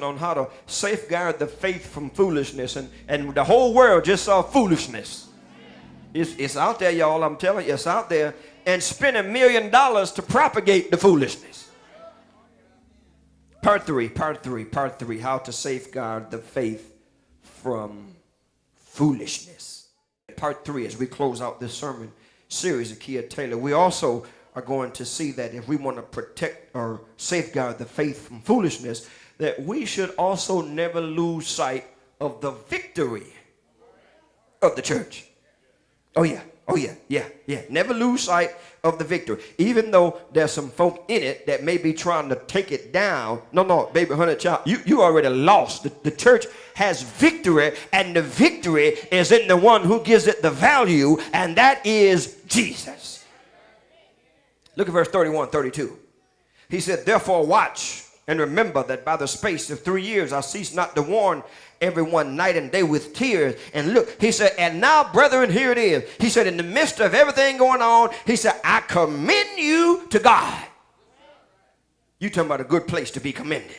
on how to safeguard the faith from foolishness, and the whole world just saw foolishness. It's out there, y'all. I'm telling you, it's out there, and spend $1 million to propagate the foolishness. Part three, how to safeguard the faith from foolishness. Part 3, as we close out this sermon series of Kia Taylor, we also are going to see that if we want to protect or safeguard the faith from foolishness, that we should also never lose sight of the victory of the church. Oh yeah. Never lose sight of the victory. Even though there's some folk in it that may be trying to take it down. No, baby, honey, child, you already lost. The church has victory, and the victory is in the one who gives it the value, and that is Jesus. Look at verse 31, 32. He said, therefore watch and remember that by the space of 3 years I cease not to warn everyone night and day with tears. And look, he said, and now, brethren, here it is. He said, in the midst of everything going on, he said, I commend you to God. You talking about a good place to be commended.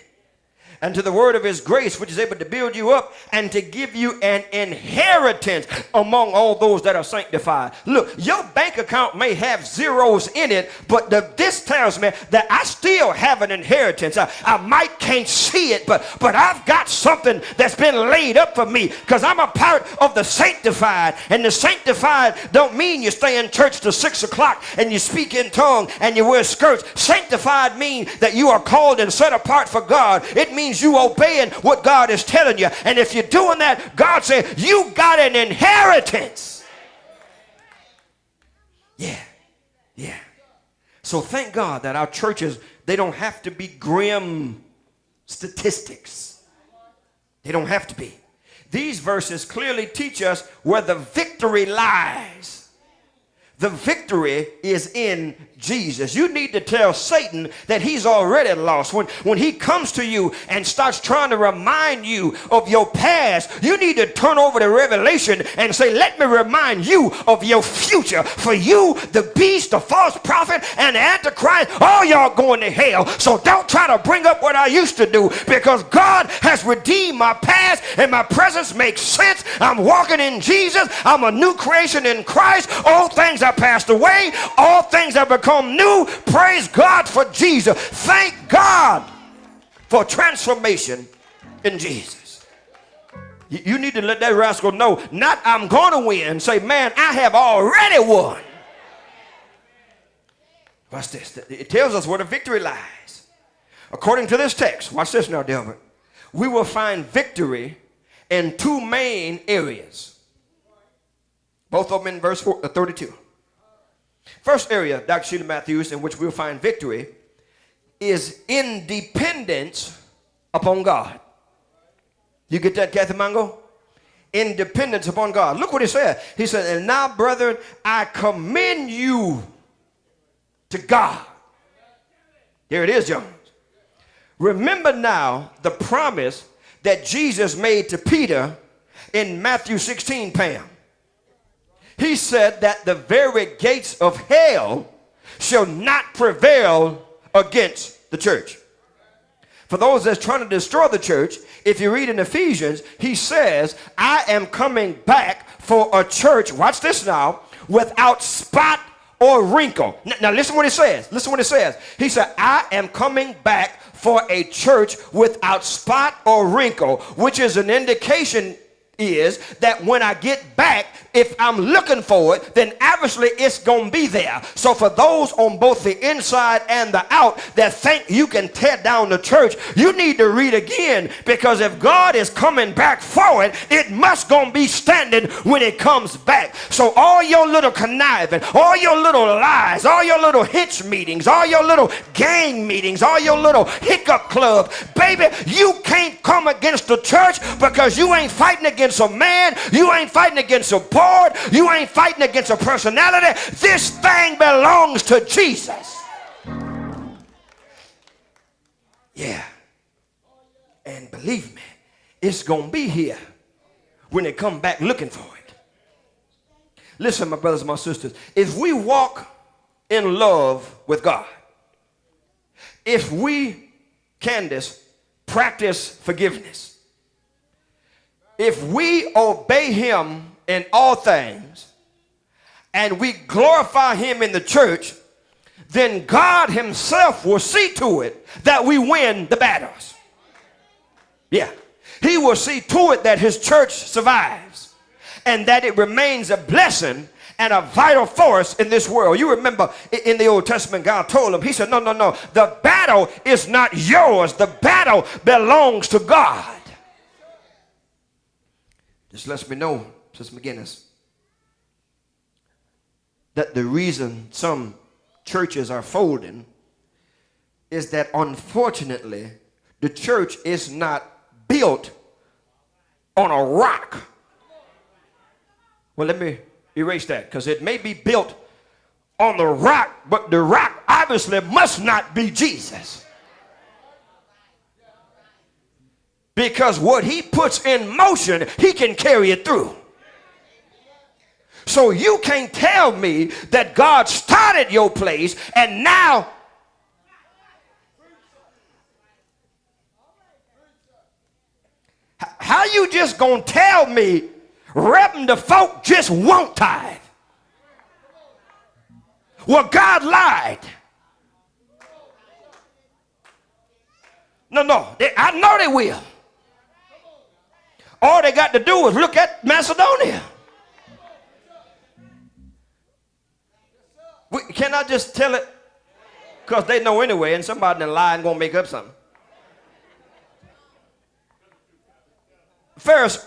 And to the word of his grace, which is able to build you up and to give you an inheritance among all those that are sanctified. Look, your bank account may have zeros in it, but this tells me that I still have an inheritance. I might can't see it, but I've got something that's been laid up for me, because I'm a part of the sanctified. And the sanctified don't mean you stay in church till 6 o'clock and you speak in tongue and you wear skirts. Sanctified means that you are called and set apart for God. It means you obeying what God is telling you. And if you're doing that, God said you got an inheritance. Yeah. So thank God that our churches, they don't have to be grim statistics. They don't have to be. These verses clearly teach us where the victory lies. The victory is in Jesus. You need to tell Satan that he's already lost. When he comes to you and starts trying to remind you of your past, you need to turn over to Revelation and say, let me remind you of your future. For you, the beast, the false prophet, and the Antichrist, all y'all going to hell. So don't try to bring up what I used to do, because God has redeemed my past and my presence makes sense. I'm walking in Jesus. I'm a new creation in Christ. All things are passed away. All things have become new. Praise God for Jesus. Thank God for transformation in Jesus. You need to let that rascal know, not I'm going to win. Say, man, I have already won. Watch this. It tells us where the victory lies. According to this text, watch this now, Delbert. We will find victory in 2 main areas. Both of them in verse 32. First area, Dr. Sheila Matthews, in which we'll find victory is independence upon God. You get that, Kathy Mango? Independence upon God. Look what he said. He said, and now, brethren, I commend you to God. There it is, Jones. Remember now the promise that Jesus made to Peter in Matthew 16, Pam. He said that the very gates of hell shall not prevail against the church. For those that's trying to destroy the church, if you read in Ephesians, he says, I am coming back for a church, watch this now, without spot or wrinkle. Now listen what it says. Listen what it says. He said, I am coming back for a church without spot or wrinkle, which is an indication is that when I get back, if I'm looking for it, then obviously it's going to be there. So for those on both the inside and the out that think you can tear down the church, you need to read again, because if God is coming back for it must going to be standing when it comes back. So all your little conniving, all your little lies, all your little hitch meetings, all your little gang meetings, all your little hiccup club, baby, you can't come against the church, because you ain't fighting against a man, you ain't fighting against a board, you ain't fighting against a personality. This thing belongs to Jesus. Yeah. And believe me, it's gonna be here when they come back looking for it. Listen, my brothers and my sisters, if we walk in love with God, if we, Candace, practice forgiveness. If we obey him in all things and we glorify him in the church, then God himself will see to it that we win the battles. Yeah. He will see to it that his church survives and that it remains a blessing and a vital force in this world. You remember in the Old Testament, God told him, he said, no, the battle is not yours. The battle belongs to God. This lets me know, Sister McGinnis, that the reason some churches are folding is that unfortunately the church is not built on a rock. Well, let me erase that, because it may be built on the rock, but the rock obviously must not be Jesus. Because what he puts in motion, he can carry it through. So you can't tell me that God started your place and now how you just gonna tell me Rev. the folk just won't tithe? Well, God lied. No, I know they will. All they got to do is look at Macedonia. Can I just tell it? Because they know anyway, and somebody in the line gonna make up something. First,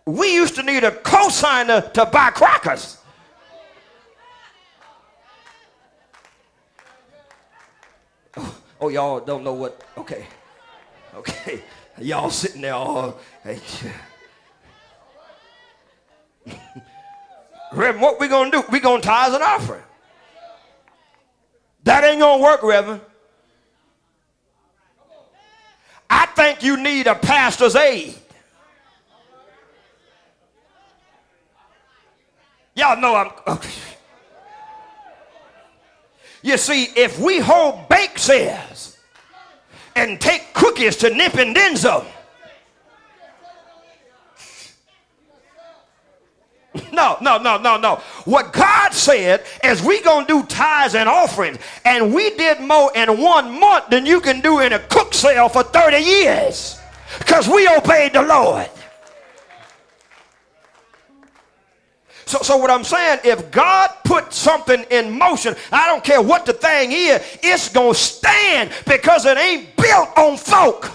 we used to need a cosigner to buy crackers. Oh, y'all don't know what? Okay. Y'all sitting there all. Hey. Reverend, what we gonna do? We gonna tithe an offering. That ain't gonna work, Reverend. I think you need a pastor's aid. Y'all know I'm. You see, if we hold bake sales and take cookies to Nip and Denzo, no. What God said is we gonna do tithes and offerings, and we did more in 1 month than you can do in a cook sale for 30 years, because we obeyed the Lord. So what I'm saying, if God put something in motion, I don't care what the thing is, it's going to stand, because it ain't built on folk.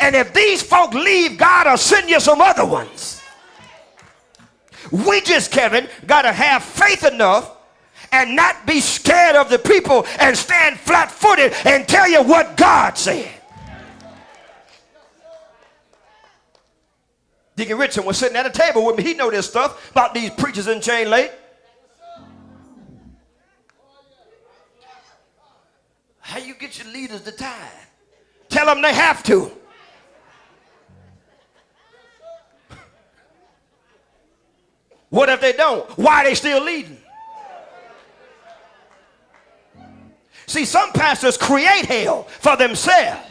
And if these folk leave, God will send you some other ones. We just, Kevin, got to have faith enough and not be scared of the people and stand flat-footed and tell you what God said. Deacon Richard was sitting at a table with me. He know this stuff about these preachers in Chain Lake. How you get your leaders to tithe? Tell them they have to. What if they don't? Why are they still leading? See, some pastors create hell for themselves.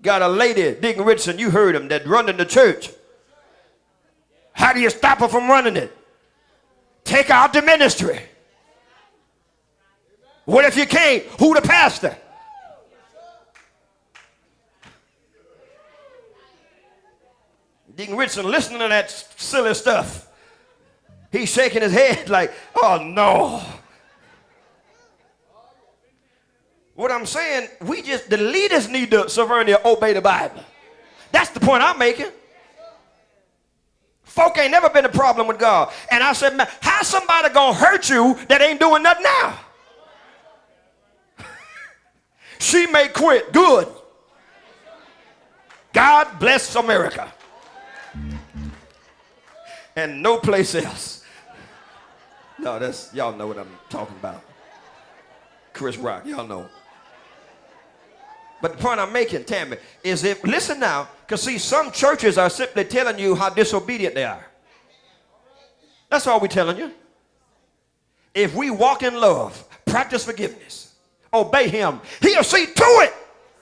Got a lady, Deacon Richardson, you heard him, that running the church. How do you stop her from running it? Take out the ministry. What if you can't? Who the pastor? Deacon Richardson listening to that silly stuff. He's shaking his head like, oh no. What I'm saying, the leaders need to severely obey the Bible. That's the point I'm making. Folk ain't never been a problem with God. And I said, man, how somebody gonna hurt you that ain't doing nothing now? She may quit. Good. God bless America. And no place else. No, y'all know what I'm talking about. Chris Rock, y'all know. But the point I'm making, Tammy, is listen now, because see, some churches are simply telling you how disobedient they are. That's all we're telling you. if we walk in love, practice forgiveness, obey him, he'll see to it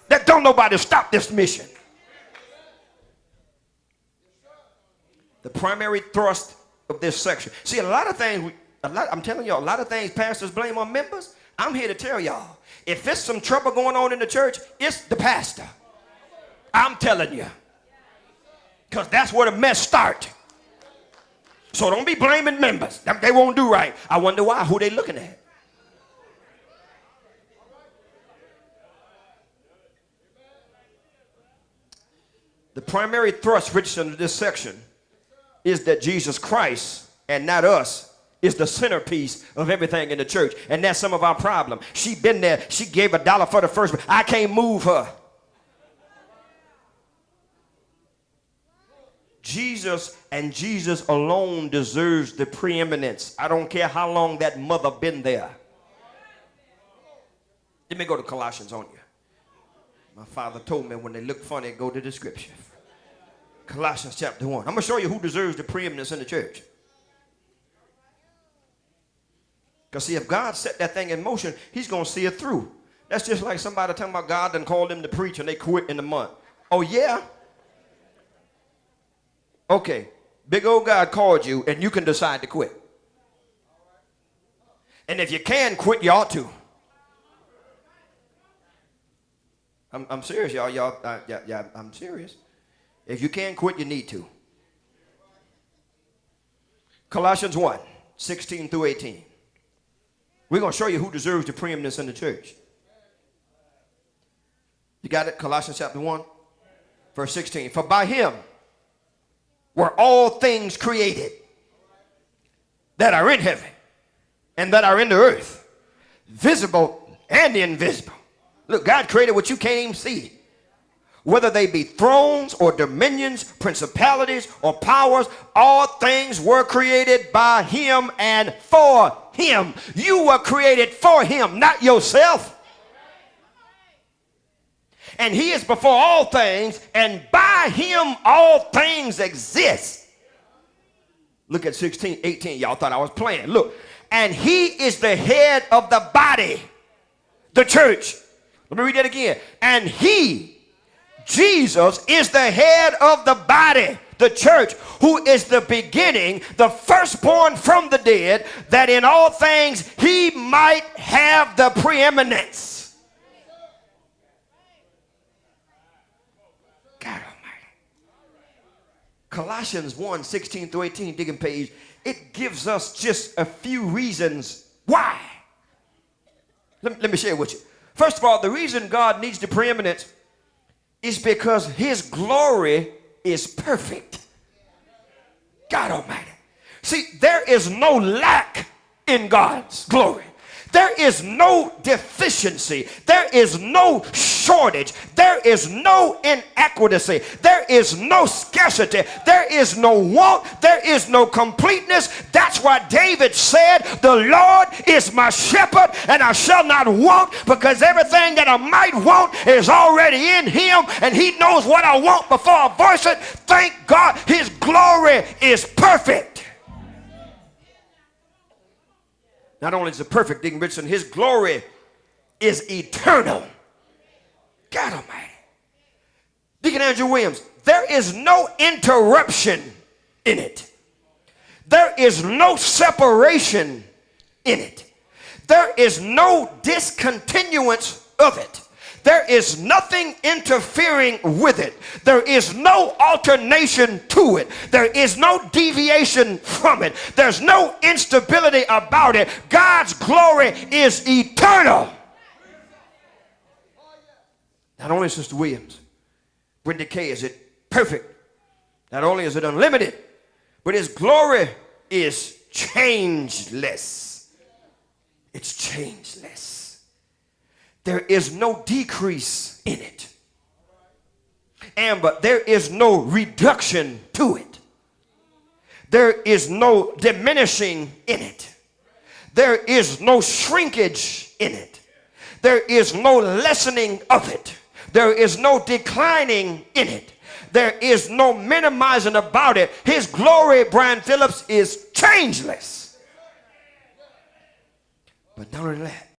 that don't nobody stop this mission. The primary thrust of this section. See, a lot of things, I'm telling y'all, a lot of things pastors blame on members. I'm here to tell y'all, if there's some trouble going on in the church, it's the pastor. I'm telling you. Because that's where the mess starts. So don't be blaming members. They won't do right. I wonder why. Who they looking at? The primary thrust, Richardson, of this section is that Jesus Christ and not us is the centerpiece of everything in the church. And that's some of our problem. She been there. She gave $1 for the first. I can't move her. Jesus and Jesus alone deserves the preeminence. I don't care how long that mother been there. Let me go to Colossians on you. My father told me when they look funny, go to the scripture. Colossians chapter 1. I'm going to show you who deserves the preeminence in the church. Because see, if God set that thing in motion, he's going to see it through. That's just like somebody talking about God done called them to preach and they quit in a month. Oh, yeah? Okay. Big old God called you and you can decide to quit. And if you can quit, you ought to. I'm serious, y'all. Yeah, I'm serious. If you can quit, you need to. Colossians 1, 16 through 18. We're going to show you who deserves the preeminence in the church. You got it? Colossians chapter 1, verse 16. For by him were all things created that are in heaven and that are in the earth, visible and invisible. Look, God created what you can't even see. Whether they be thrones or dominions, principalities or powers, all things were created by him and for him. You were created for him, not yourself. And he is before all things, and by him all things exist. Look at 16, 18. Y'all thought I was playing. Look. And he is the head of the body, the church. Let me read that again. And he, Jesus, is the head of the body, the church, who is the beginning, the firstborn from the dead, that in all things he might have the preeminence. God Almighty. Colossians 1, 16 through 18, digging page, it gives us just a few reasons why. Let me share with you. First of all, the reason God needs the preeminence is because his glory is perfect. God Almighty. See, there is no lack in God's glory. There is no deficiency. There is no shortage. There is no inadequacy. There is no scarcity. There is no want. There is no completeness. That's why David said, the Lord is my shepherd and I shall not want, because everything that I might want is already in him and he knows what I want before I voice it. Thank God his glory is perfect. Not only is it perfect, Deacon Richardson, his glory is eternal. God Almighty. Deacon Andrew Williams, there is no interruption in it. There is no separation in it. There is no discontinuance of it. There is nothing interfering with it. There is no alternation to it. There is no deviation from it. There's no instability about it. God's glory is eternal. Not only, Sister Williams, Brenda Kay, is it perfect. Not only is it unlimited, but his glory is changeless. It's changeless. There is no decrease in it. But there is no reduction to it. There is no diminishing in it. There is no shrinkage in it. There is no lessening of it. There is no declining in it. There is no minimizing about it. His glory, Brian Phillips, is changeless. But not only that,